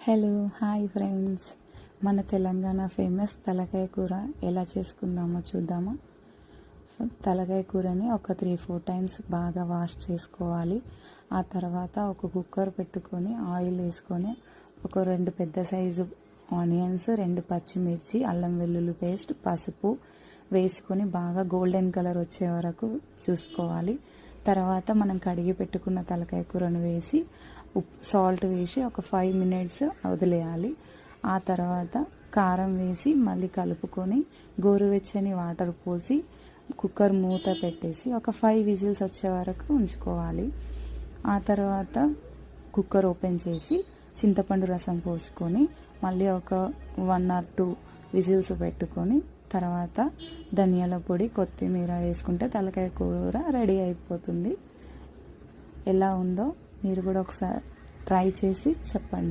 Hello hi friends, మన Telangana famous తలకాయ కూర ఎలా చేసుకుందామో చూద్దామా. తలకాయ కూరని ఒక 3-4 టైమ్స్ బాగా వాష్ చేసుకోవాలి. ఆ తర్వాత ఒక కుక్కర్ పెట్టుకొని ఆయిల్ వేసుకొని ఒక 2 పెద్ద సైజు ఆనియన్స్, 2 పచ్చిమిర్చి, అల్లం వెల్లుల్లి పేస్ట్, పసుపు వేసుకొని బాగా గోల్డెన్ కలర్ వచ్చే వరకు చూసుకోవాలి. తర్వాత మనం కడిగి పెట్టుకున్న తలకాయ కూరను వేసి సాల్ట్ వేసి ఒక 5 మినిట్స్ వదిలేయాలి. ఆ తర్వాత కారం వేసి మళ్ళీ కలుపుకొని గోరువెచ్చని వాటర్ పోసి కుక్కర్ మూత పెట్టేసి ఒక 5 విజిల్స్ వచ్చే వరకు ఉంచుకోవాలి. ఆ తర్వాత కుక్కర్ ఓపెన్ చేసి చింతపండు రసం పోసుకొని మళ్ళీ ఒక 1 or 2 విజిల్స్ పెట్టుకొని తర్వాత ధనియాల పొడి, కొత్తిమీర వేసుకుంటే తలకాయ కూర రెడీ అయిపోతుంది. ఎలా ఉందో మీరు కూడా ఒకసారి ట్రై చేసి చెప్పండి.